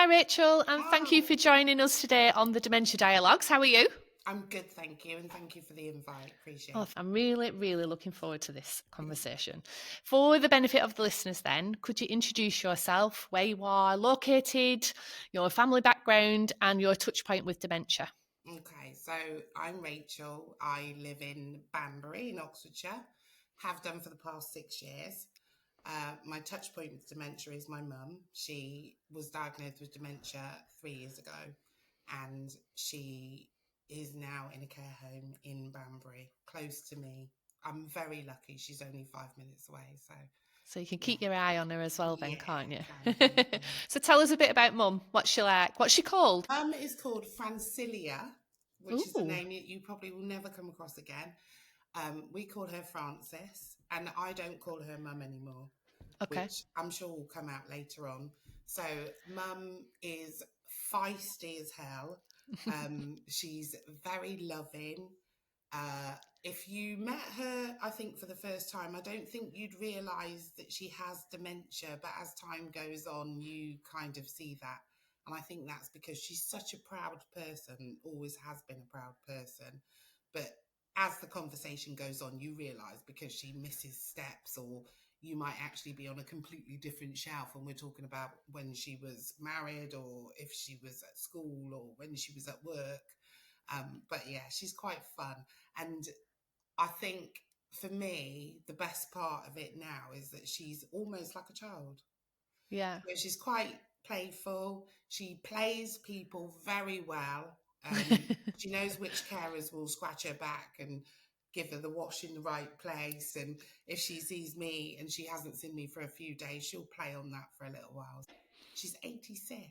Rachel, and thank you Hi. for joining us today on the Dementia Dialogues. How are you? I'm good, thank you, and thank you for the invite. Oh, Appreciate I'm really, really looking forward to this conversation. For the benefit of the listeners, then, could you introduce yourself, where you are located, your family background, and your touch point with dementia? it. Okay, so I'm Rachel. I live in Banbury in Oxfordshire. Have done for the past 6 years. My touch point with dementia is my mum. She was diagnosed with dementia 3 years ago, and she is now in a care home in Banbury, close to me. I'm very lucky. She's only 5 minutes away, so So you can yeah, keep your eye on her as well, then, yeah, can't you? can do. Yeah. So tell us a bit about Mum. What's she like? What's she called? Is called Francilia, which is a Ooh, name you probably will never come across again. We call her Frances, and I don't call her Mum anymore, okay. which I'm sure will come out later on. So, Mum is feisty as hell. She's very loving. If you met her, I think for the first time, I don't think you'd realise that she has dementia, but as time goes on, you kind of see that. And I think that's because she's such a proud person, always has been a proud person. But as the conversation goes on, you realise because she misses steps, or you might actually be on a completely different shelf. And we're talking about when she was married, or if she was at school, or when she was at work. But yeah, she's quite fun. And I think for me, the best part of it now is that she's almost like a child. Yeah. So she's quite playful. She plays people very well. She knows which carers will scratch her back and give her the wash in the right place. And if she sees me and she hasn't seen me for a few days, she'll play on that for a little while. She's 86.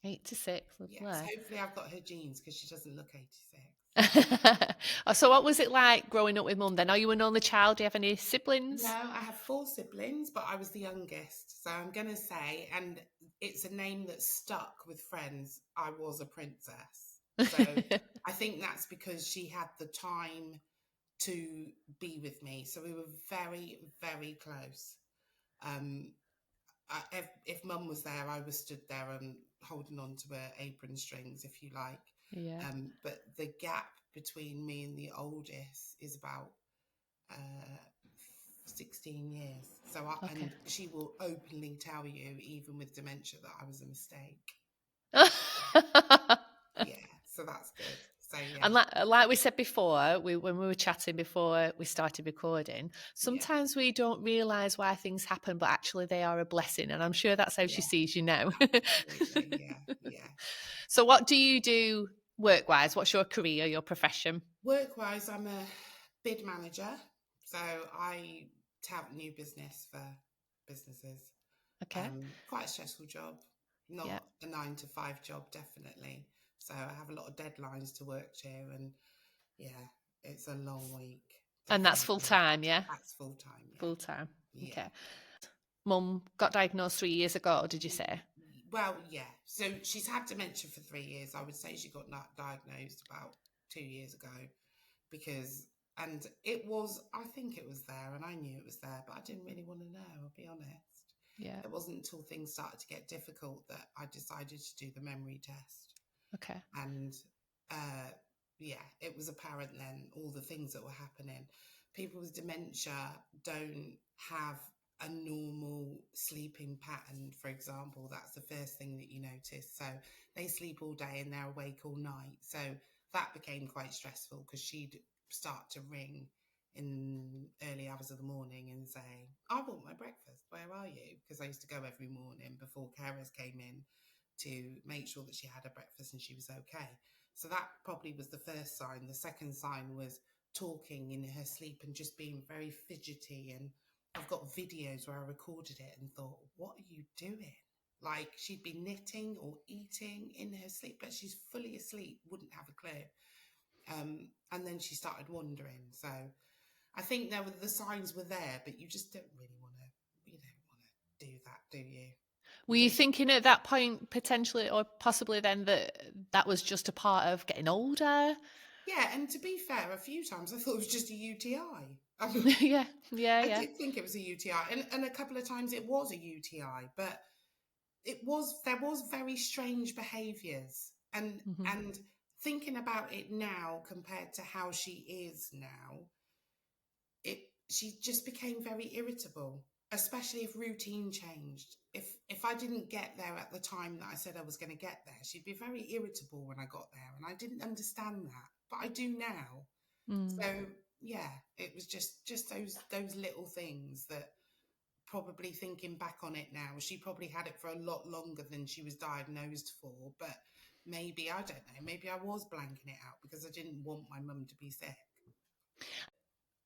86, Yes, lovely. hopefully I've got her genes because she doesn't look 86. Oh, so what was it like growing up with Mum then? Are you an only child? Do you have any No, siblings? I have four siblings, but I was the youngest. So I'm going to say, and it's a name that stuck with friends, I was a princess. So I think that's because she had the time to be with me. So we were very, very close. Um, if mum was there, I was stood there and holding on to her apron strings, if you like. Yeah. But the gap between me and the oldest is about 16 years. Okay. And she will openly tell you, even with dementia, that I was a mistake. Yeah, so that's good. So yeah, And like we said before, when we were chatting before we started recording, yeah, sometimes we don't realise why things happen, but actually they are a blessing. And I'm sure that's how she yeah, sees you now. absolutely, yeah, yeah. So, what do you do work wise? What's your career, your profession? Work-wise, I'm a bid manager, so I tout new business for businesses. Okay. Quite a stressful job, Yeah. not a 9 to 5 job, definitely. So I have a lot of deadlines to work to, and yeah, it's a long week, And that's full definitely. time, yeah? That's full time, Full time. yeah. Okay. Mum got diagnosed 3 years ago, did you Yeah. say? Well, yeah. So she's had dementia for 3 years. I would say she got diagnosed about 2 years ago because, and it was, I think it was there and I knew it was there, but I didn't really want to know, I'll be honest. Yeah. It wasn't until things started to get difficult that I decided to do the memory test. Okay. And uh, yeah, it was apparent then all the things that were happening. People with dementia don't have a normal sleeping pattern, for example. That's the first thing that you notice. So they sleep all day and they're awake all night. So that became quite stressful because she'd start to ring in early hours of the morning and say, I want my breakfast. Where are you? Because I used to go every morning before carers came in to make sure that she had her breakfast and she was okay. So that probably was the first sign. The second sign was talking in her sleep and just being very fidgety. And I've got videos where I recorded it and thought, what are you doing? Like she'd be knitting or eating in her sleep, but she's fully asleep, wouldn't have a clue. And then she started wandering. So I think the signs were there, but you just don't really want to. You don't want to do that, do you? Were You you don't. thinking at that point potentially or possibly then that that was just a part of getting older? Yeah, and to be fair, a few times I thought it was just a UTI. Yeah, yeah, I yeah. did think it was a UTI, and a couple of times it was a UTI, but there was very strange behaviors, Hmm. and thinking about it now compared to how she is now, it she just became very irritable, especially if routine changed. If I didn't get there at the time that I said I was going to get there, she'd be very irritable when I got there, and I didn't understand that, but I do now. Mm. So yeah, it was just those little things that, probably thinking back on it now, she probably had it for a lot longer than she was diagnosed for. But maybe, I don't know, maybe I was blanking it out because I didn't want my mum to be sick.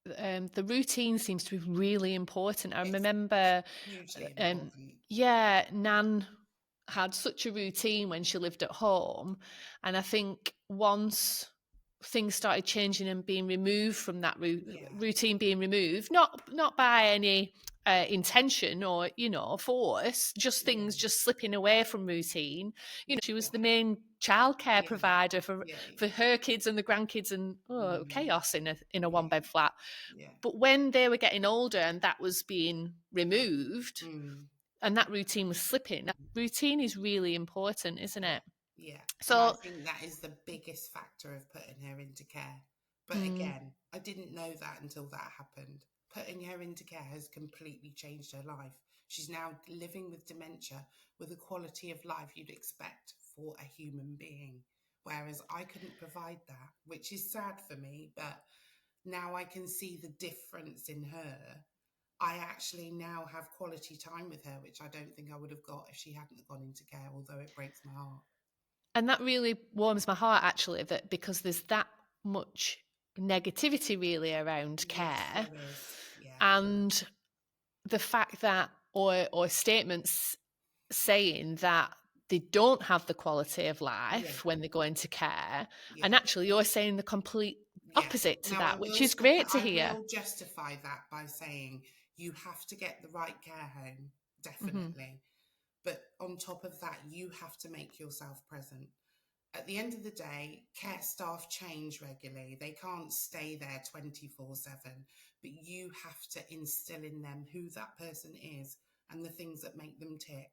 The routine seems to be really important. I It's remember, hugely um, important. yeah, Nan had such a routine when she lived at home. And I think once things started changing and being removed from that Yeah, routine being removed, not by any intention or, force, just yeah, things just slipping away from routine. She was yeah, the main childcare yeah, provider for yeah, for her kids and the grandkids, and mm, chaos in a yeah, one bed flat. yeah, But when they were getting older and that was being removed mm, and that routine was slipping, that routine is really important, isn't yeah, it? yeah. And I So, think that is the biggest factor of putting her into care. But mm, again, I didn't know that until that happened. Putting her into care has completely changed her life. She's now living with dementia with a quality of life you'd expect for a human being. Whereas I couldn't provide that, which is sad for me, but now I can see the difference in her. I actually now have quality time with her, which I don't think I would have got if she hadn't gone into care, although it breaks my heart. and that really warms my heart, actually, that because there's that much negativity really around Yes, care, there is. Yeah. and the fact that, or statements saying that they don't have the quality of Yeah. life when they go into care, Yeah. and actually you're saying the complete Yeah. opposite to Now that, which is great to I hear. will justify that by saying you have to get the right care home, Hmm. definitely. But on top of that, you have to make yourself present. At the end of the day, care staff change regularly. They can't stay there 24/7, but you have to instill in them who that person is and the things that make them tick.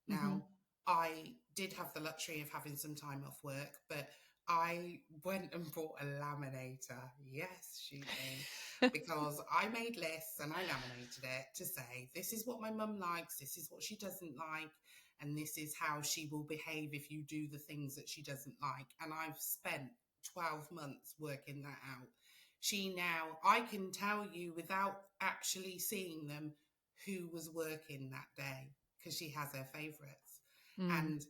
Hmm. Now, I did have the luxury of having some time off work, but I went and bought a laminator. Yes, shoot me. Because I made lists and I laminated it to say, this is what my mum likes, this is what she doesn't like, and this is how she will behave if you do the things that she doesn't like. And I've spent 12 months working that out. She now, I can tell you without actually seeing them who was working that day because she has her favourites. Mm. And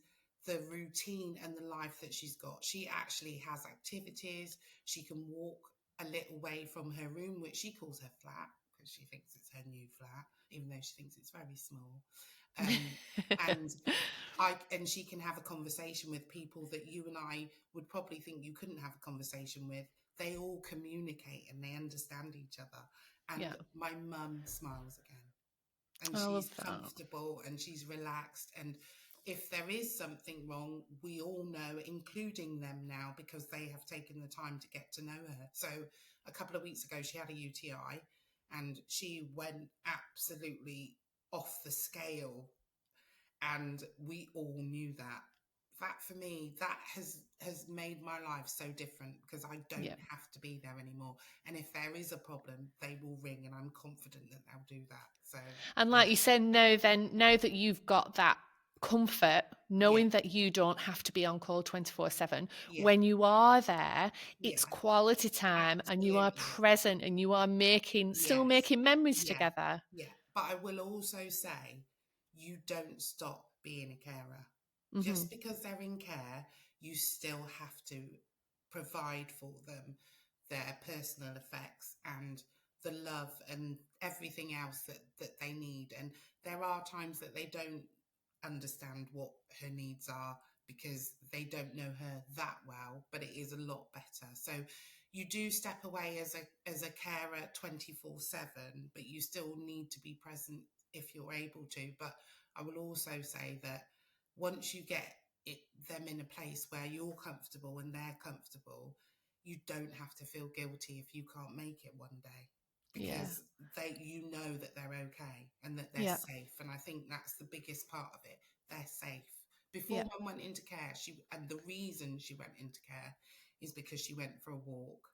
the routine and the life that she's got, she actually has activities. She can walk a little way from her room, which she calls her flat because she thinks it's her new flat, even though she thinks it's very small. Um, and and she can have a conversation with people that you and I would probably think you couldn't have a conversation with. They all communicate and they understand each other. Yeah, And my mum smiles again, and I love she's that. comfortable and she's relaxed. And if there is something wrong, we all know, including them now, because they have taken the time to get to know her. So a couple of weeks ago, she had a UTI and she went absolutely off the scale, and we all knew that. That for me, that has made my life so different because I don't Yeah. have to be there anymore. And if there is a problem, they will ring, and I'm confident that they'll do that. So And yeah, like you said, now that you've got that comfort, yeah, knowing that you don't have to be on call 24/7, yeah, when you are there, it's yeah, quality time and you are absolutely. present and you are still Yes, making memories yeah, together. yeah. But I will also say, you don't stop being a carer. Hmm. Just because they're in care, you still have to provide for them their personal effects and the love and everything else that they need. And there are times that they don't understand what her needs are because they don't know her that well, but it is a lot better. So you do step away as a carer 24/7, but you still need to be present if you're able to. But I will also say that once you get them in a place where you're comfortable and they're comfortable, you don't have to feel guilty if you can't make it one day, Yeah. because you know that they're okay and that they're Yeah. safe. And I think that's the biggest part of it. they're safe. Before Yeah. mum went into care, and the reason she went into care is because she went for a walk.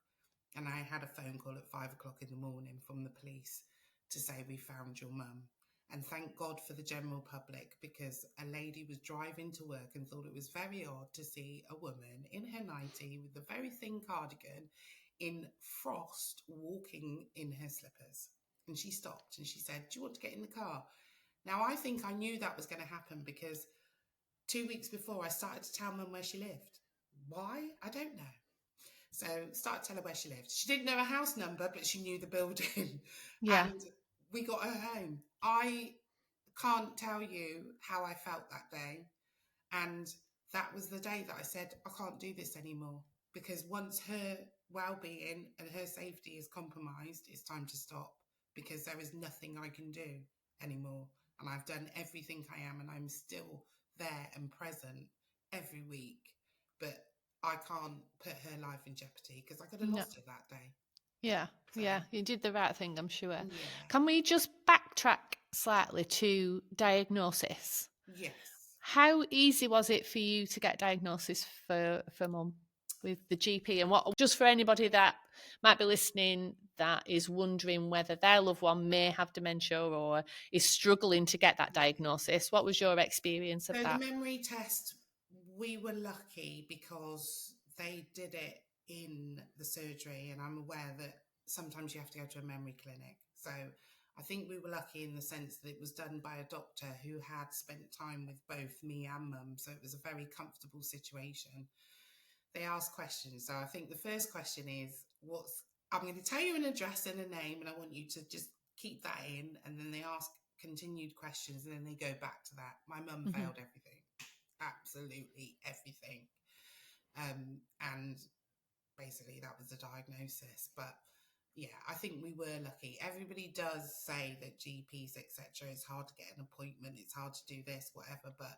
And I had a phone call at 5 o'clock in the morning from the police to say, we found your mum. And thank God for the general public, because a lady was driving to work and thought it was very odd to see a woman in her nightie with a very thin cardigan in frost walking in her slippers. And she stopped and she said, do you want to get in the car? Now, I think I knew that was going to happen because 2 weeks before I started to tell mum where she lived. Why? I don't know. So started to tell her where she lived. She didn't know a house number, but she knew the building. Yeah. And we got her home. I can't tell you how I felt that day. And that was the day that I said, I can't do this anymore. Because once her well-being and her safety is compromised, it's time to stop, because there is nothing I can do anymore. And I've done everything I am, and I'm still there and present every week. But I can't put her life in jeopardy, because I could have No. lost her that day. Yeah. So, Yeah. You did the right thing, I'm sure. yeah. Can we just backtrack slightly to diagnosis? Yes. How easy was it for you to get diagnosis for mum with the GP? And what, just for anybody that might be listening that is wondering whether their loved one may have dementia or is struggling to get that diagnosis, what was your experience of So the that? memory test, we were lucky because they did it in the surgery, and I'm aware that sometimes you have to go to a memory clinic. So I think we were lucky in the sense that it was done by a doctor who had spent time with both me and mum. So it was a very comfortable situation. They asked questions. So I think the first question is, I'm going to tell you an address and a name, and I want you to just keep that in. And then they ask continued questions, and then they go back to that. My mum Mm-hmm. failed everything, absolutely everything. And basically that was the diagnosis. But yeah, I think we were lucky. Everybody does say that GPs, etc., it's hard to get an appointment, it's hard to do this, whatever, but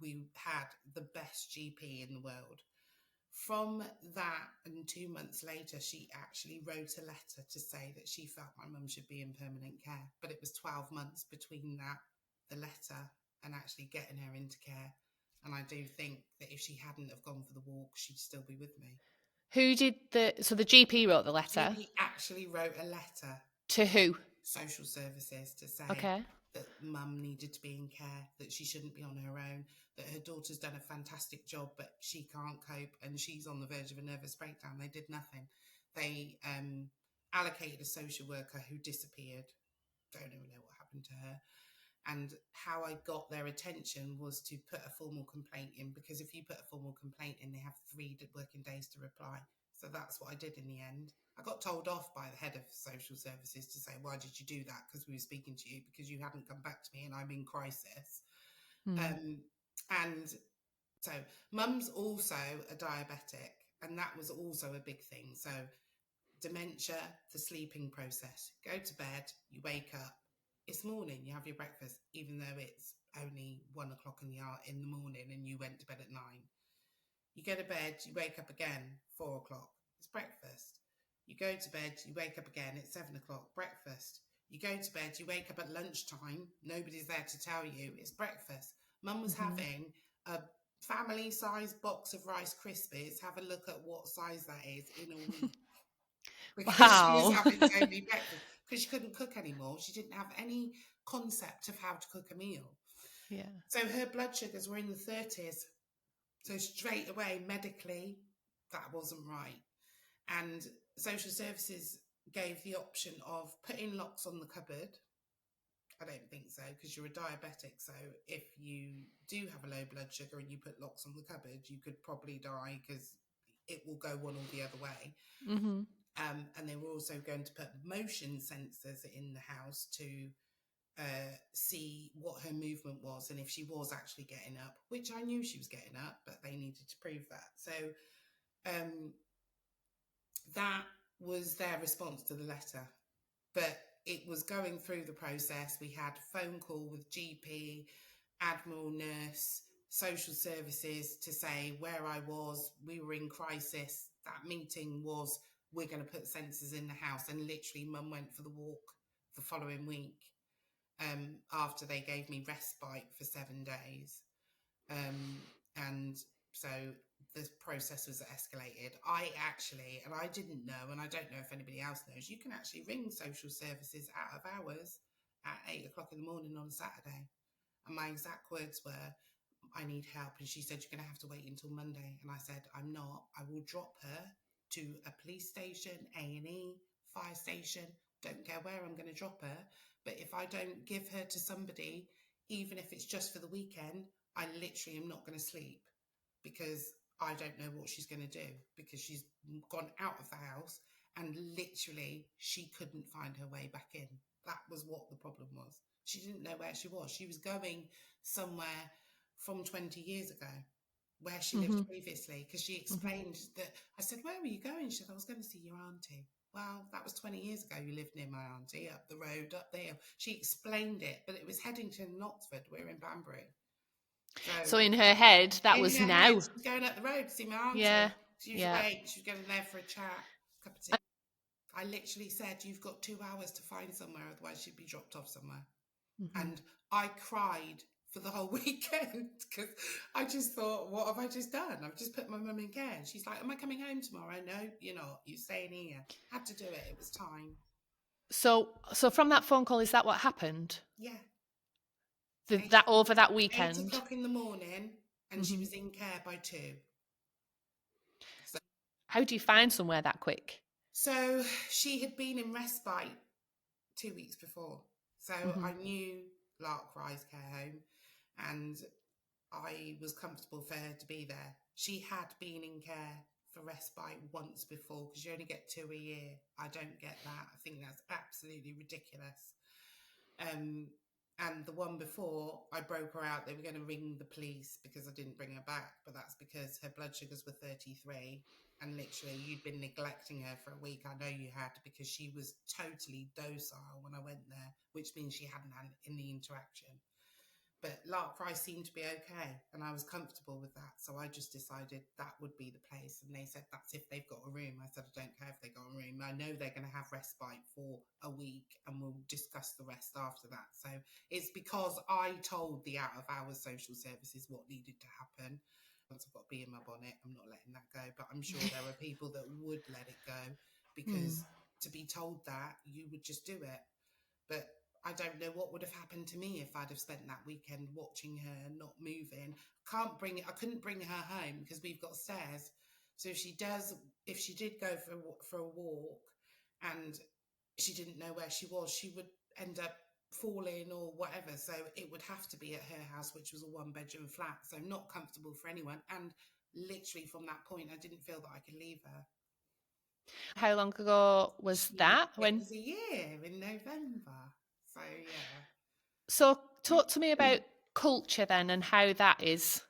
we had the best GP in the world. From that, and 2 months later, she actually wrote a letter to say that she felt my mum should be in permanent care. But it was 12 months between that, the letter, and actually getting her into care. And I do think that if she hadn't have gone for the walk, she'd still be with me. Who did so the GP wrote the letter GP actually wrote a letter to to who? social services to say Okay. that mum needed to be in care, that she shouldn't be on her own, that her daughter's done a fantastic job, but she can't cope and she's on the verge of a nervous breakdown. They did nothing. They allocated a social worker who disappeared. Don't even know what happened to her. And how I got their attention was to put a formal complaint in, because if you put a formal complaint in, they have 3 working days to reply. So that's what I did in the end. I got told off by the head of social services to say, why did you do that? Because we were speaking to you, because you hadn't come back to me and I'm in crisis. Mm. And so mum's also a diabetic, and that was also a big thing. So dementia, the sleeping process. Go to bed, you wake up, it's morning, you have your breakfast, even though it's only 1 o'clock in the morning and you went to bed at 9. You go to bed, you wake up again, 4 o'clock, it's breakfast. You go to bed, you wake up again at 7 o'clock, breakfast. You go to bed, you wake up at lunchtime, nobody's there to tell you, it's breakfast. Mum was Mm-hmm. having a family size box of Rice Krispies. Have a look at what size that is in a week, because she was Wow. having so many breakfasts, because she couldn't cook anymore. She didn't have any concept of how to cook a meal. Yeah. So her blood sugars were in the 30s. So straight away, medically, that wasn't right. And social services gave the option of putting locks on the cupboard. I don't think so, because you're a diabetic. So if you do have a low blood sugar and you put locks on the cupboard, you could probably die, because it will go one or the other way. Mm-hmm. And they were also going to put motion sensors in the house to see what her movement was and if she was actually getting up, which I knew she was getting up, but they needed to prove that. So that was their response to the letter. But it was going through the process. We had a phone call with GP, Admiral, nurse, social services to say where I was. We were in crisis. That meeting was, we're going to put sensors in the house. And literally mum went for the walk the following week, after they gave me respite for 7 days. And so the process was escalated. I actually, and I didn't know, and I don't know if anybody else knows, you can actually ring social services out of hours at 8 o'clock in the morning on a Saturday. And my exact words were, I need help. And she said, you're going to have to wait until Monday. And I said, I'm not. I will drop her to a police station, A&E, fire station. Don't care where I'm going to drop her. But if I don't give her to somebody, even if it's just for the weekend, I literally am not going to sleep because I don't know what she's going to do because she's gone out of the house and literally she couldn't find her way back in. That was what the problem was. She didn't know where she was. She was going somewhere from 20 years ago where she lived Mm-hmm. previously because she Mm-hmm. explained that. I said, where were you going? She said, I was going to see your auntie. Well, that was 20 years ago. You lived near my auntie up the road, up there. She explained it, but it was Headington and Oxford. We're in Banbury. So So in her head, that in was her head, now. she was going up the road to see my Yeah. auntie. She was Yeah. awake. She was going there for a chat, cup of tea. I literally said, you've got 2 hours to find somewhere, otherwise she'd be dropped off somewhere. Mm-hmm. And I cried for the whole weekend because I just thought, what have I just done? I've just put my mum in care. And she's like, am I coming home tomorrow? No, you're not. You're staying here. Had to do it. It was time. So from that phone call, is that what happened? Yeah. That Eight, over that eight weekend? o'clock in the morning, and she Mm-hmm. was in care by 2. So, How do you find somewhere that quick? so she had been in respite 2 weeks before. So Mm-hmm. I knew Lark Rise Care Home and I was comfortable for her to be there. She had been in care for respite once before because you only get 2 a year. I don't get that. I think that's absolutely ridiculous. Um, and the one before, I broke her out. They were going to ring the police because I didn't bring her back, but that's because her blood sugars were 33. And literally, you'd been neglecting her for a week. I know you had because she was totally docile when I went there, which means she hadn't had any interaction. But Lark Rise seemed to be okay, and I was comfortable with that. So I just decided that would be the place. And they said, that's if they've got a room. I said, I don't care if they got a room. I know they're going to have respite for a week, and we'll discuss the rest after that. So it's because I told the out of hours social services what needed to happen. Once I've got bee in my bonnet, I'm not letting that go. But I'm sure there are people that would let it go Mm. because to be told that, you would just do it. But I don't know what would have happened to me if I'd have spent that weekend watching her not moving. I couldn't bring her home because we've got stairs. So if she did go for a walk and she didn't know where she was, she would end up falling or whatever. So it would have to be at her house, which was a 1-bedroom flat. So not comfortable for anyone. And literally from that point, I didn't feel that I could leave her. How long ago was that? It When? was a year in November. So yeah. So talk to me about culture then and how that is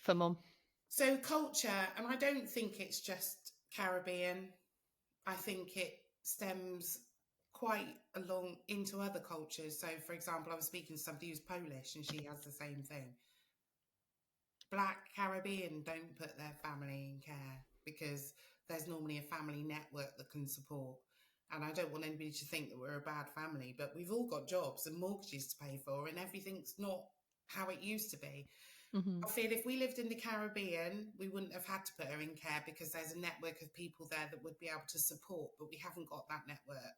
for mum. So culture, and I don't think it's just Caribbean. I think it stems quite along into other cultures. So, for example, I was speaking to somebody who's Polish, and she has the same thing. Black Caribbean don't put their family in care because there's normally a family network that can support. And I don't want anybody to think that we're a bad family, but we've all got jobs and mortgages to pay for, and everything's not how it used to be. Mm-hmm. I feel if we lived in the Caribbean, we wouldn't have had to put her in care because there's a network of people there that would be able to support, but we haven't got that network.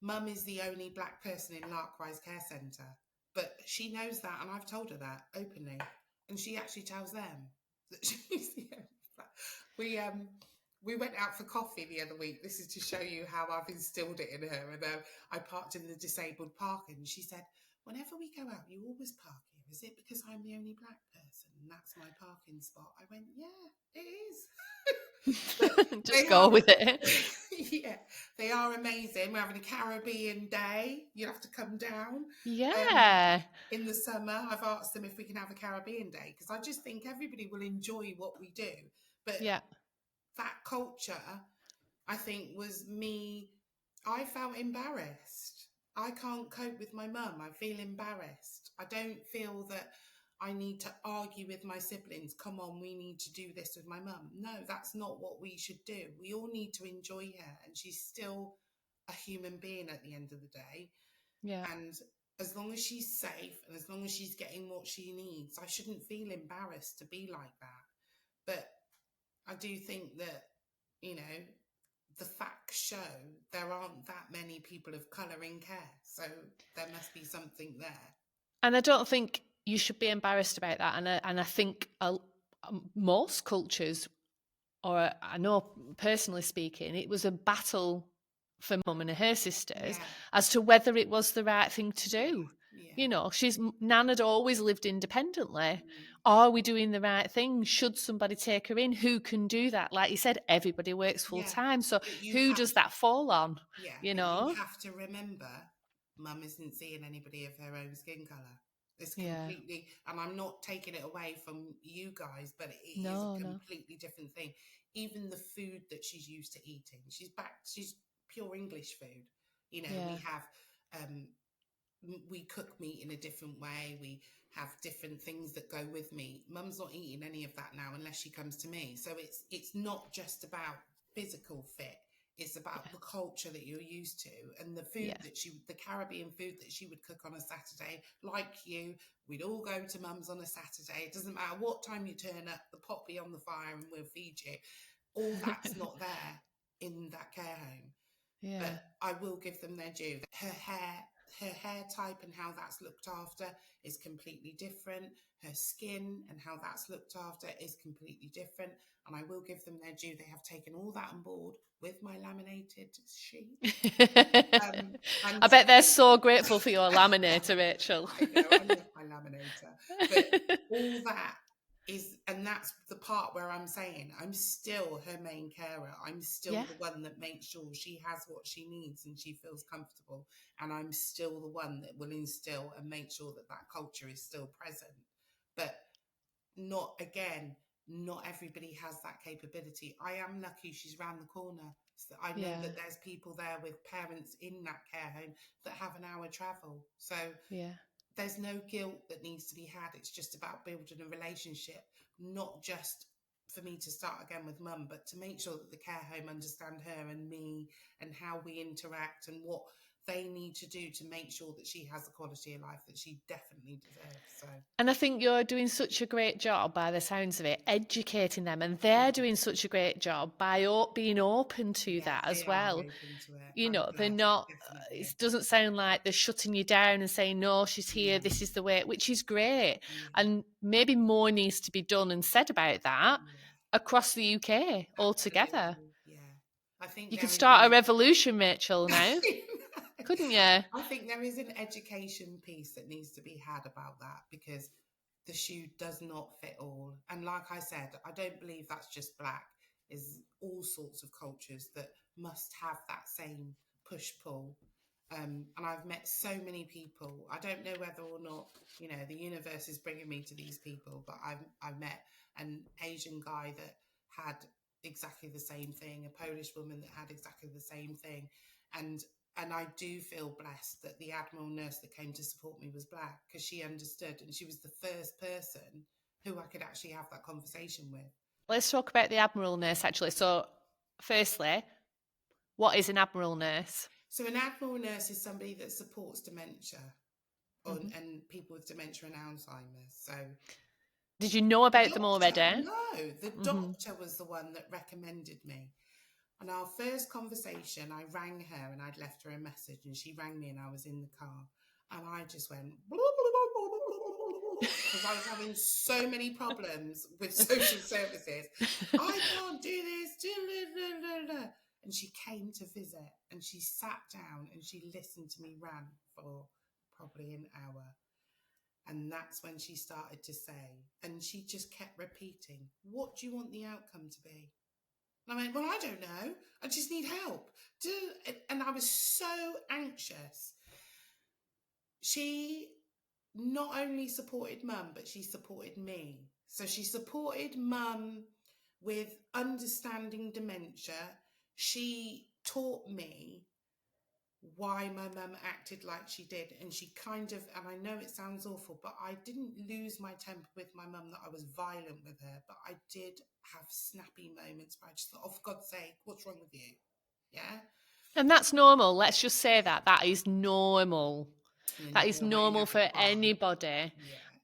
Mum is the only black person in Lark Rise Care Centre, but she knows that, and I've told her that openly, and she actually tells them that she's the only black. We we went out for coffee the other week. This is to show you how I've instilled it in her. And I parked in the disabled parking, and she said, whenever we go out, you always park here. Is it because I'm the only black person and that's my parking spot? I went, yeah, it is. But Just they go are, with it. yeah, they are amazing. We're having a Caribbean day. You have to come down. Um, Yeah. in the summer, I've asked them if we can have a Caribbean day because I just think everybody will enjoy what we do. But Yeah. that culture, I think, was me. I felt embarrassed. I can't cope with my mum. I feel embarrassed. I don't feel that I need to argue with my siblings. Come on, we need to do this with my mum. No, that's not what we should do. We all need to enjoy her, and she's still a human being at the end of the day. Yeah. And as long as she's safe and as long as she's getting what she needs, I shouldn't feel embarrassed to be like that. But I do think that, you know, the facts show there aren't that many people of colour in care. So there must be something there. And I don't think you should be embarrassed about that. And I think most cultures, or I know personally speaking, it was a battle for mum and her sisters Yeah, as to whether it was the right thing to yeah, do. yeah. You know, Nan had always lived independently. Mm. Are we doing the right thing? Should somebody take her in? Who can do that? Like you said, everybody works full Yeah, time. So but you who have, does that fall on? yeah, You but you know? have to remember, mum isn't seeing anybody of her own skin colour. It's Yeah. completely, and I'm not taking it away from you guys, but it is a No, no. completely different thing. Even the food that she's used to eating, she's pure English food. You know, Yeah. we have, um, we cook meat in a different way. We have different things that go with meat. Mum's not eating any of that now unless she comes to me. So it's not just about physical fit. It's about Yeah. the culture that you're used to and the food Yeah. that the Caribbean food that she would cook on a Saturday. Like you, we'd all go to mum's on a Saturday. It doesn't matter what time you turn up, the pot be on the fire and we'll feed you. All that's not there in that care home, Yeah. but I will give them their due. Her hair type and how that's looked after is completely different. Her skin and how that's looked after is completely different. And I will give them their due. They have taken all that on board with my laminated sheet. And I bet they're so grateful for your laminator, Rachel. I know, I love my laminator. But all that is, and that's the part where I'm saying I'm still her main carer. I'm still Yeah. the one that makes sure she has what she needs and she feels comfortable. And I'm still the one that will instill and make sure that that culture is still present. But not again, not everybody has that capability. I am lucky she's round the corner. So I know Yeah. that there's people there with parents in that care home that have an hour travel. So Yeah. there's no guilt that needs to be had. It's just about building a relationship, not just for me to start again with mum, but to make sure that the care home understand her and me and how we interact and what they need to do to make sure that she has the quality of life that she definitely deserves. So And I think you're doing such a great job, by the sounds of it, educating them, and they're yeah, doing such a great job by being open to yeah, that as they are well. open to it. You I'm know, they're blessed, not. It definitely. doesn't sound like they're shutting you down and saying no, she's here. No, This is the way, which is great. yeah, And maybe more needs to be done and said about that yeah, across the UK altogether. absolutely, yeah. I think You could there start a is revolution, Rachel. Now, an couldn't you? I think there is an education piece that needs to be had about that because the shoe does not fit all. And like I said, I don't believe that's just black. Is all sorts of cultures that must have that same push pull. And I've met so many people. I don't know whether or not the universe is bringing me to these people, but I've met an Asian guy that had exactly the same thing, a Polish woman that had exactly the same thing, and I do feel blessed that the Admiral nurse that came to support me was black because she understood and she was the first person who I could actually have that conversation with. Let's talk about the Admiral nurse actually. So, firstly, what is an Admiral nurse? So, an Admiral nurse is somebody that supports dementia Hmm. and people with dementia and Alzheimer's. So, Did you know the about them doctor, already? no, the Hmm. doctor was the one that recommended me. On our first conversation, I rang her and I'd left her a message, and she rang me, and I was in the car, and I just went because I was having so many problems with social services. I can't do this. And she came to visit, and she sat down and she listened to me rant for probably an hour. And that's when she started to say, and she just kept repeating, "What do you want the outcome to be?" And I went, "Well, I don't know. I just need help." And I was so anxious. She not only supported mum, but she supported me. So she supported mum with understanding dementia. She taught me why my mum acted like she did. And she kind of, and I know it sounds awful, but I didn't lose my temper with my mum that I was violent with her, but I did have snappy moments where I just thought, "Oh, for God's sake, what's wrong with you?" Yeah. And that's normal. Let's just say that is normal. And then you That is go away and normal have a for cry. anybody Yeah.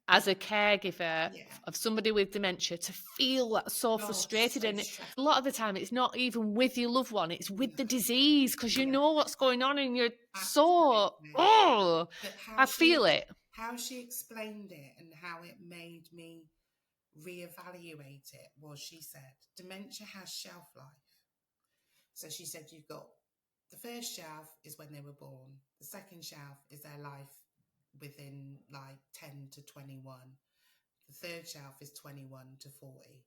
as a caregiver Yeah. of somebody with dementia to feel that so Oh, frustrated. so And stressed. a lot of the time, it's not even with your loved one, it's with No. the disease because you Yeah, know what's going on and you're so, absolutely. oh, But I feel it. how she explained it and how it made me reevaluate it was she said dementia has shelf life. So she said you've got the first shelf is when they were born, the second shelf is their life within like 10 to 21, the third shelf is 21 to 40,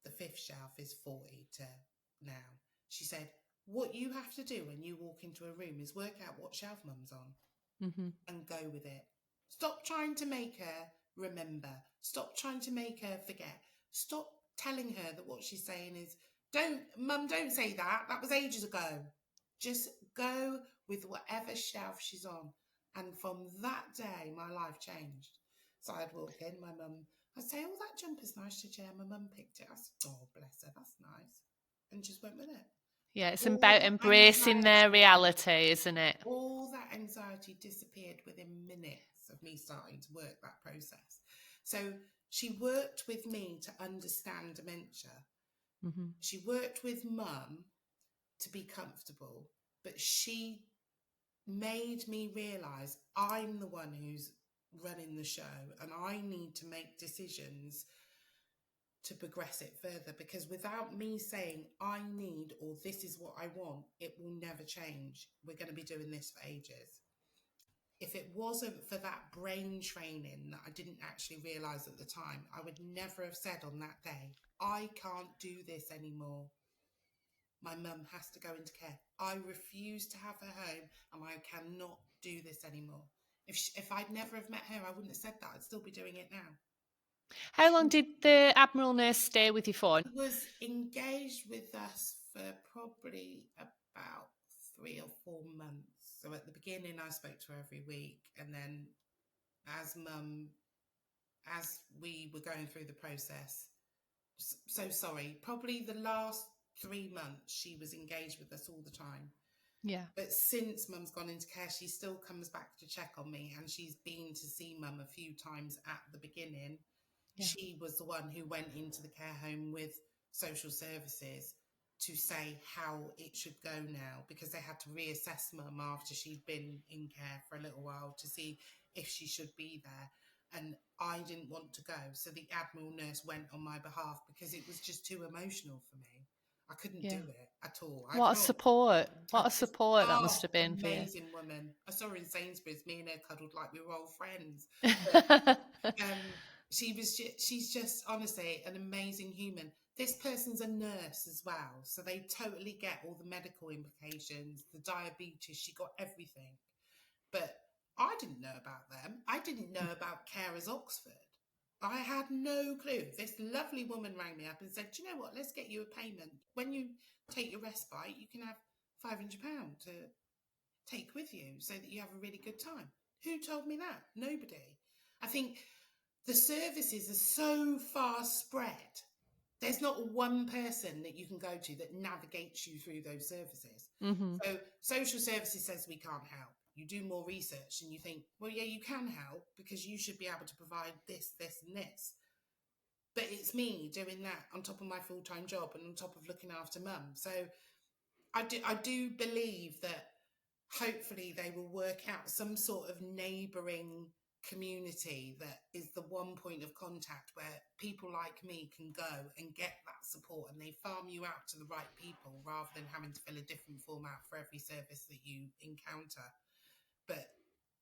the fifth shelf is 40 to now. She said what you have to do when you walk into a room is work out what shelf mum's on Hmm. and go with it. Stop trying to make her remember. Stop trying to make her forget. Stop telling her that what she's saying is, don't say that. That was ages ago. Just go with whatever shelf she's on. And from that day, my life changed. So I'd walk in, my mum, I'd say, oh, that jumper's nice to chair. My mum picked it. I said, oh, bless her, that's nice. And just went with it. Yeah, it's All about that embracing their anxiety reality, isn't it? all that anxiety disappeared within minutes of me starting to work that process. So she worked with me to understand dementia. Hmm. She worked with mum to be comfortable, but she made me realize I'm the one who's running the show and I need to make decisions to progress it further, because without me saying I need or this is what I want, it will never change. We're going to be doing this for ages. If it wasn't for that brain training that I didn't actually realize at the time, I would never have said on that day, I can't do this anymore. My mum has to go into care. I refuse to have her home and I cannot do this anymore. If I'd never have met her, I wouldn't have said that. I'd still be doing it now. How long did the Admiral nurse stay with you for? She was engaged with us for probably about 3 or 4 months. So at the beginning, I spoke to her every week. And then as mum as we were going through the process. So sorry, probably the last 3 months she was engaged with us all the time. Yeah, But since mum's gone into care, she still comes back to check on me and she's been to see mum a few times at the beginning. yeah, She was the one who went into the care home with social services to say how it should go now, because they had to reassess mum after she'd been in care for a little while to see if she should be there. And I didn't want to go. So the Admiral nurse went on my behalf because it was just too emotional for me. I couldn't do yeah. it at all. I What a felt support. I What a just, support that must have been for you. amazing woman. I saw her in Sainsbury's. Me and her cuddled like we were old friends. But um, she's just honestly an amazing human. This person's a nurse as well, so they totally get all the medical implications, the diabetes. She got everything, but I didn't know about them. I didn't know about Carers Oxford. I had no clue. This lovely woman rang me up and said, "Do you know what? Let's get you a payment. When you take your respite, you can have £500 to take with you so that you have a really good time." Who told me that? Nobody. I think the services are so far spread. There's not one person that you can go to that navigates you through those services. Hmm. So social services says we can't help. You do more research and you think, well, yeah, you can help because you should be able to provide this, this, and this. But it's me doing that on top of my full-time job and on top of looking after mum. So I do believe that hopefully they will work out some sort of neighbouring community that is the one point of contact where people like me can go and get that support, and they farm you out to the right people rather than having to fill a different form out for every service that you encounter. But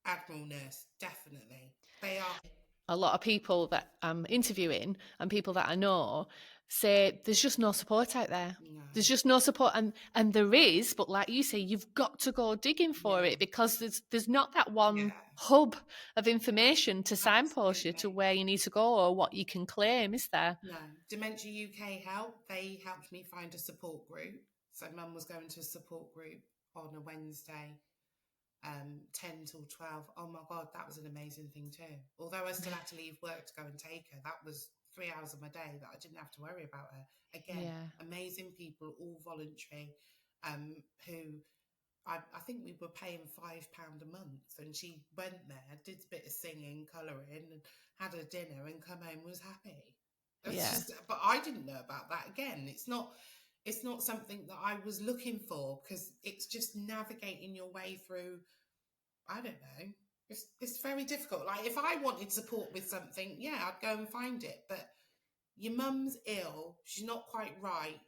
Admiral Nurse, definitely. They are. A lot of people that I'm interviewing and people that I know say there's just no support out there. No. There's just no support, and there is, but like you say, you've got to go digging for Yeah. it because there's not that one Yeah. hub of information to signpost you to Absolutely. where you need to go or what you can claim, is there? No. Dementia UK help. They helped me find a support group. So mum was going to a support group on a Wednesday, 10 till 12. Oh my God, that was an amazing thing too. Although I still had to leave work to go and take her, that was 3 hours of my day that I didn't have to worry about her. Again, Yeah. amazing people, all voluntary, who I think we were paying £5 a month, and she went there, did a bit of singing, colouring, and had a dinner, and come home, was happy. It's Yeah. just, but I didn't know about that. Again, it's not something that I was looking for, because it's just navigating your way through. I don't know. It's very difficult. Like, if I wanted support with something, yeah, I'd go and find it. But your mum's ill, she's not quite right.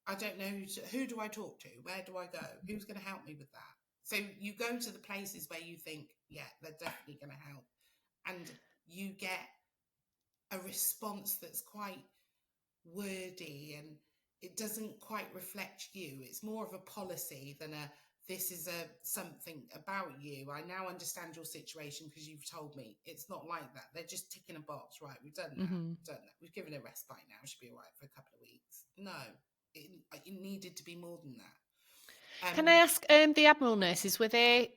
I don't know who do I talk to? Where do I go? Who's going to help me with that? So you go to the places where you think, yeah, they're definitely going to help. And you get a response that's quite wordy, and it doesn't quite reflect you. It's more of a policy than a this is a something about you. I now understand your situation because you've told me. It's not like that. They're just ticking a box. Right, we've done that. Mm-hmm. We've done that. We've given her respite now. She'll be all right for a couple of weeks. No, it needed to be more than that. Can I ask, the Admiral nurses, were they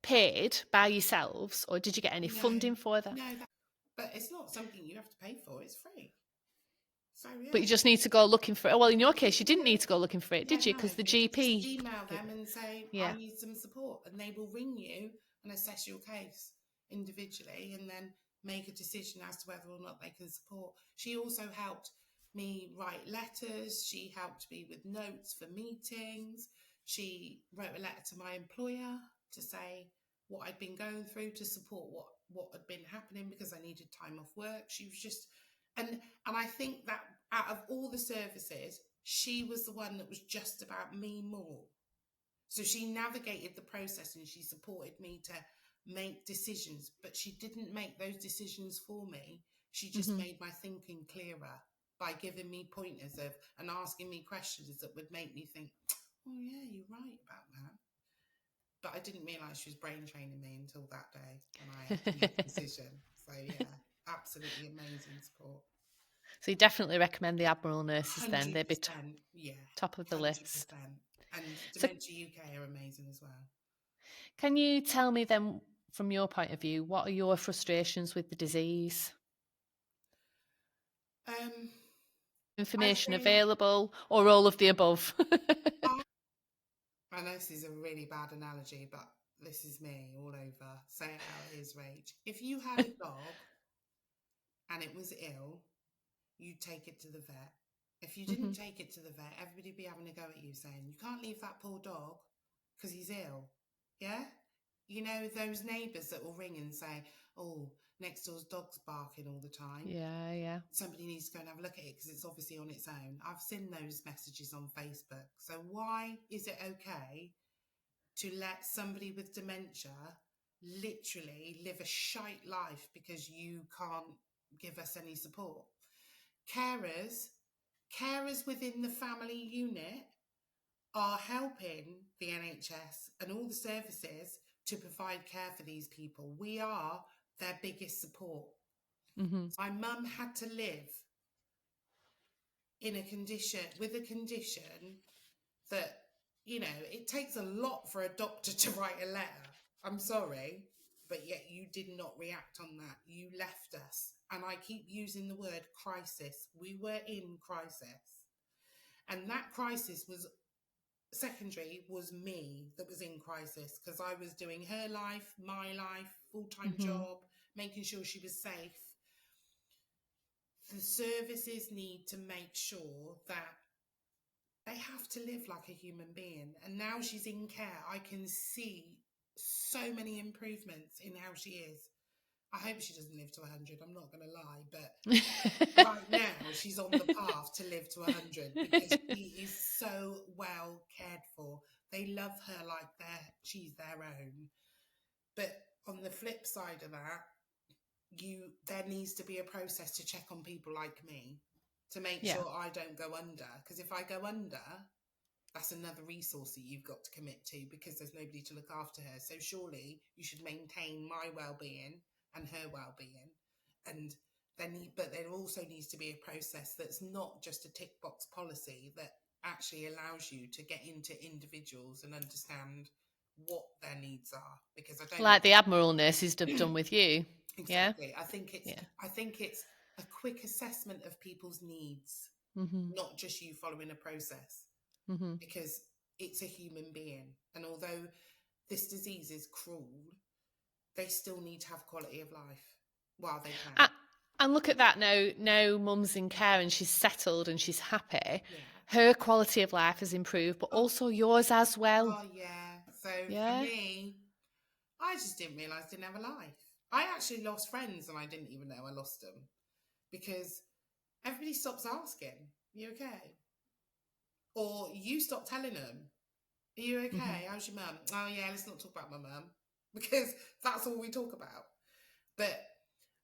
paid by yourselves, or did you get any No, funding for that? no, but it's not something you have to pay for. It's free. So But yeah. you just need to go looking for it. Well, in your case, you didn't need to go looking for it, Yeah, did you? no, Because the you just GP. email them and say, I Yeah. need some support. And they will ring you and assess your case individually, and then make a decision as to whether or not they can support. She also helped me write letters. She helped me with notes for meetings. She wrote a letter to my employer to say what I'd been going through, to support what had been happening, because I needed time off work. She was just, and I think that out of all the services, she was the one that was just about me more. So she navigated the process and she supported me to make decisions, but she didn't make those decisions for me. She just Mm-hmm. made my thinking clearer by giving me pointers of and asking me questions that would make me think, oh yeah, you're right about that. But I didn't realise she was brain training me until that day when I had to make a decision. So yeah, absolutely amazing support. So you definitely recommend the Admiral nurses then. They'd be 100%, yeah, top of the 100%. list. And So Dementia UK are amazing as well. can you tell me then, from your point of view, what are your frustrations with the disease? Um, I Information think available, or all of the above? I know this is a really bad analogy, but this is me all over. Say it how it is, Rach. If you had a dog and it was ill, you'd take it to the vet. If you Mm-hmm. didn't take it to the vet, everybody'd be having a go at you saying, you can't leave that poor dog because he's ill. Yeah? You know, those neighbours that will ring and say, oh, next door's dog's barking all the time. Yeah, yeah. Somebody needs to go and have a look at it because it's obviously on its own. I've seen those messages on Facebook. So why is it okay to let somebody with dementia literally live a shite life because you can't give us any support? Carers, carers within the family unit are helping the NHS and all the services to provide care for these people. We are their biggest support. Mm-hmm. My mum had to live in a condition with a condition that, you know, it takes a lot for a doctor to write a letter. I'm sorry, but yet you did not react on that. You left us. And I keep using the word crisis. We were in crisis. And that crisis was secondary, was me that was in crisis, because I was doing her life, my life, full-time Mm-hmm. job, making sure she was safe. The services need to make sure that they have to live like a human being. And now she's in care, I can see so many improvements in how she is. I hope she doesn't live to 100, I'm not going to lie, but right now she's on the path to live to 100 because she is so well cared for. They love her like she's their own. But on the flip side of that, there needs to be a process to check on people like me to make Yeah. sure I don't go under. Because if I go under, that's another resource that you've got to commit to, because there's nobody to look after her. So surely you should maintain my well-being and her well-being. And but there also needs to be a process that's not just a tick box policy, that actually allows you to get into individuals and understand what their needs are. Because I don't Like the Admiral nurses have done with you. Yeah. exactly. Yeah. I think it's a quick assessment of people's needs, Mm-hmm. not just you following a process. Mm-hmm. Because it's a human being. And although this disease is cruel, they still need to have quality of life while they can. And look at that now. Now, mum's in care and she's settled and she's happy. Yeah. Her quality of life has improved, but also yours as well. Oh, yeah. So for Yeah. me, I just didn't realise I didn't have a life. I actually lost friends and I didn't even know I lost them because everybody stops asking, "You okay?" Or you stop telling them, "Are you Mm-hmm. okay? How's your mum?" "Oh, yeah, let's not talk about my mum," because that's all we talk about. But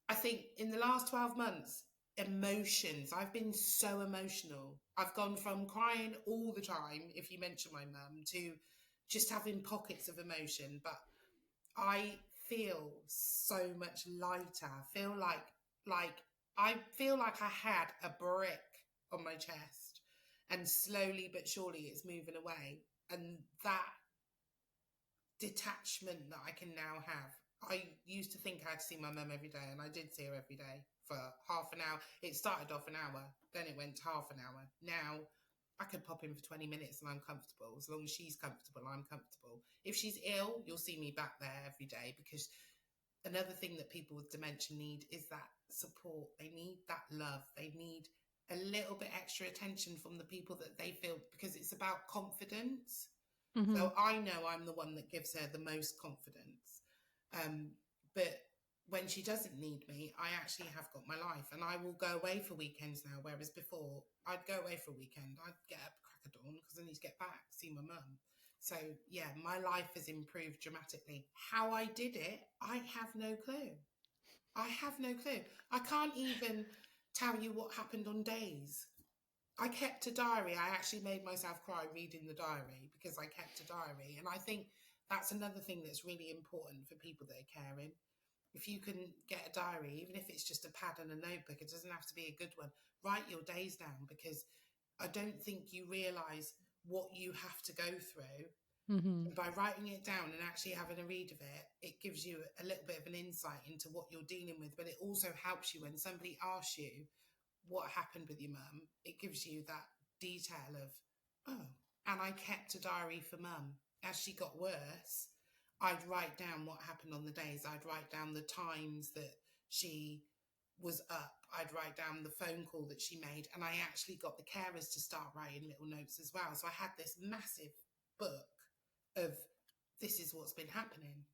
I think in the last 12 months, emotions, I've been so emotional. I've gone from crying all the time, if you mention my mum, to just having pockets of emotion. But I feel so much lighter. Like I feel like I had a brick on my chest, and slowly but surely it's moving away. And that detachment that I can now have. I used to think I had to see my mum every day, and I did see her every day for half an hour. It started off an hour, then it went to half an hour. Now I could pop in for 20 minutes and I'm comfortable. As long as she's comfortable, I'm comfortable. If she's ill, you'll see me back there every day, because another thing that people with dementia need is that support. They need that love. They need a little bit extra attention from the people that they feel, because it's about confidence. Mm-hmm. So I know I'm the one that gives her the most confidence. But when she doesn't need me, I actually have got my life, and I will go away for weekends now. Whereas before, I'd go away for a weekend, I'd get up crack of dawn because I need to get back, see my mum. So yeah, my life has improved dramatically. How I did it, I have no clue. I have no clue. I can't even tell you what happened on days. I kept a diary. I actually made myself cry reading the diary because I kept a diary. And I think that's another thing that's really important for people that are caring. If you can get a diary, even if it's just a pad and a notebook, it doesn't have to be a good one. Write your days down, because I don't think you realise what you have to go through. Mm-hmm. And by writing it down and actually having a read of it, it gives you a little bit of an insight into what you're dealing with. But it also helps you when somebody asks you what happened with your mum. It gives you that detail of, oh, and I kept a diary for mum. As she got worse, I'd write down what happened on the days. I'd write down the times that she was up. I'd write down the phone call that she made. And I actually got the carers to start writing little notes as well. So I had this massive book of, this is what's been happening,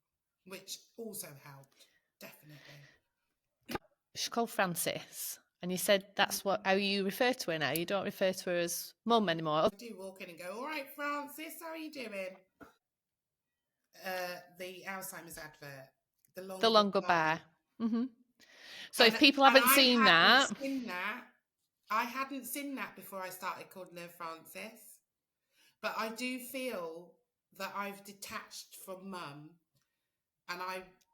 which also helped, definitely. She's called Frances. And you said that's how you refer to her now. You don't refer to her as mum anymore. I do walk in and go, "All right, Francis, how are you doing?" The Alzheimer's advert, the The longer longer bar. bear. Mm-hmm. So And if people haven't I seen hadn't that, seen that. I hadn't seen that before I started calling her Francis. But I do feel that I've detached from mum, and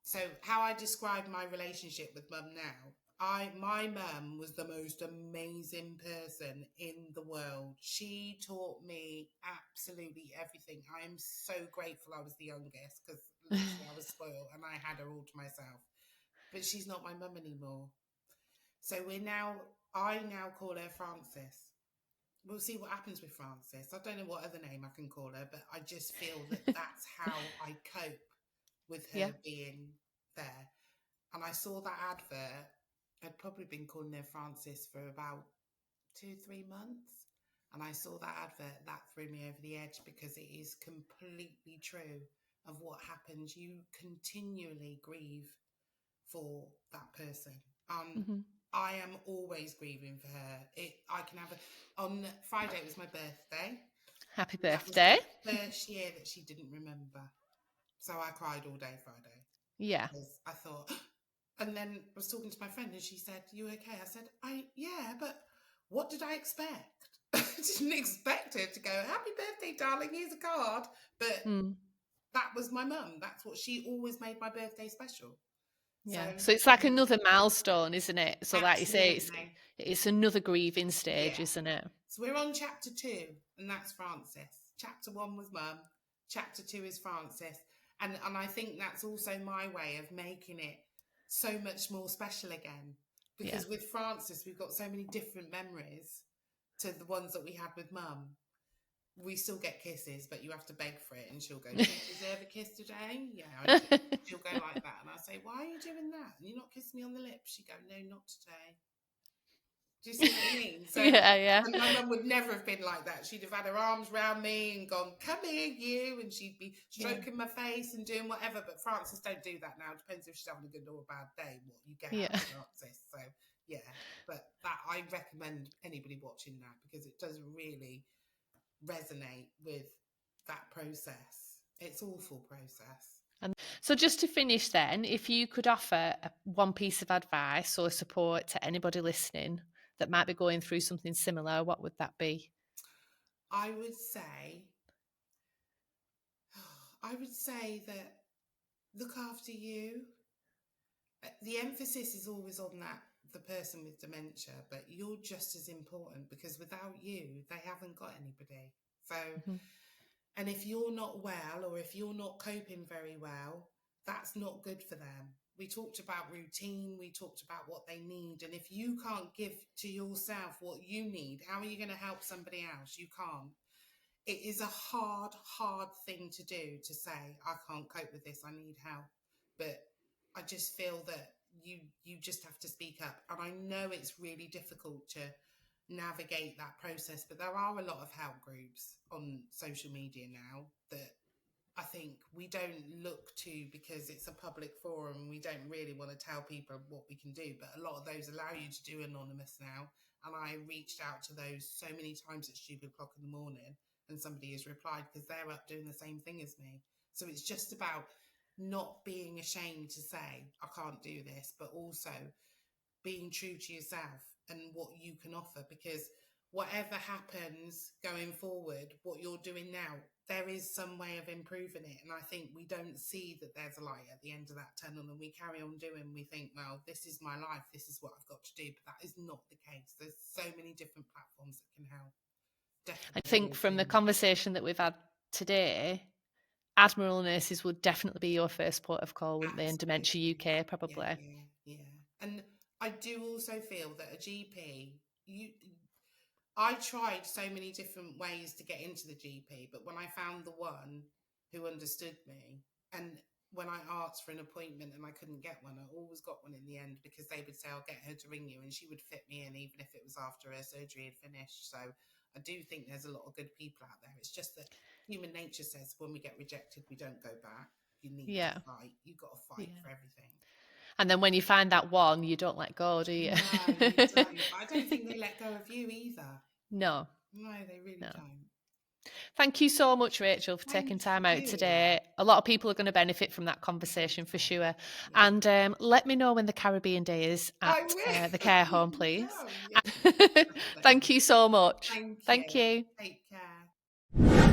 so how I describe my relationship with mum now, my mum was the most amazing person in the world. She taught me absolutely everything. I am so grateful I was the youngest, because literally I was spoiled and I had her all to myself. But she's not my mum anymore. So I now call her Francis. We'll see what happens with Francis. I don't know what other name I can call her, but I just feel that that's how I cope with yeah. her being there. And I saw that advert. I'd probably been calling her Francis for about 2, 3 months. And I saw that advert, that threw me over the edge, because it is completely true of what happens. You continually grieve for that person. Mm-hmm. I am always grieving for her. I can have on Friday, it was my birthday. Happy And that was the birthday. first year that she didn't remember. So I cried all day Friday, Yeah. because I thought, and then I was talking to my friend and she said, "You okay?" I said, yeah, but what did I expect? I didn't expect her to go, "Happy birthday, darling, here's a card." But Mm. that was my mum. That's what she always made my birthday special. So, Yeah. So it's like yeah, another milestone, isn't it? So like you say, absolutely. it's another grieving stage, Yeah. isn't it? So we're on chapter 2, and that's Francis. Chapter 1 was mum. Chapter 2 is Francis. And I think that's also my way of making it so much more special again. Yeah. Because with Francis, we've got so many different memories to the ones that we had with mum. we still get kisses, but you have to beg for it. And she'll go, "Do you deserve a kiss today?" Yeah, I do. She'll go like that. And I say, "Why are you doing that? And you're not kissing me on the lips?" She go, "No, not today." Do you see what I mean? So, Yeah, yeah. and my mum would never have been like that. She'd have had her arms round me and gone, "Come here, you," and she'd be Yeah. stroking my face and doing whatever. But Frances don't do that now. It depends if she's having a good or a bad day, what you get out Yeah. of Frances. So, yeah, but that I recommend anybody watching that because it does really resonate with that process. It's awful process. And so just to finish then, if you could offer one piece of advice or support to anybody listening that might be going through something similar, what would that be? I would say, I would say that look after you. The emphasis is always on that, the person with dementia, but you're just as important because without you, they haven't got anybody. So, Mhm. and if you're not well or if you're not coping very well, that's not good for them. We talked about routine, we talked about what they need. And if you can't give to yourself what you need, how are you going to help somebody else? You can't. It is a hard thing to do to say, I can't cope with this, I need help. But I just feel that you just have to speak up. And I know it's really difficult to navigate that process, but there are a lot of help groups on social media now that I think we don't look to because it's a public forum. We don't really want to tell people what we can do, but a lot of those allow you to do anonymous now. And I reached out to those so many times at stupid o'clock in the morning, and somebody has replied because they're up doing the same thing as me. So it's just about not being ashamed to say, I can't do this, but also being true to yourself and what you can offer, because whatever happens going forward, what you're doing now, there is some way of improving it. And I think we don't see that there's a light at the end of that tunnel, and we carry on doing. We think, well, this is my life, this is what I've got to do. But that is not the case. There's so many different platforms that can help. I Definitely think from the routine. conversation that we've had today, Admiral nurses would definitely be your first port of call, wouldn't they? And Dementia Absolutely. UK, Yeah, probably. yeah, yeah. And I do also feel that a GP, I tried so many different ways to get into the GP, but when I found the one who understood me, and when I asked for an appointment and I couldn't get one, I always got one in the end because they would say, I'll get her to ring you, and she would fit me in even if it was after her surgery had finished. So I do think there's a lot of good people out there. It's just that human nature says when we get rejected, we don't go back. You need to Yeah. fight. You've got to fight Yeah. for everything. And then when you find that one, you don't let go, do you? No, you don't. But I don't think they let go of you either. No, No, they really no. don't. Thank you so much, Rachel, for taking Thank time out you. today. A lot of people are going to benefit from that I hope conversation for so. sure. Yeah. And let me know when the Caribbean Day is at I the will. care You home, can please. come. Yeah, Thank definitely. you so much. Thank you. Thank you. Take care.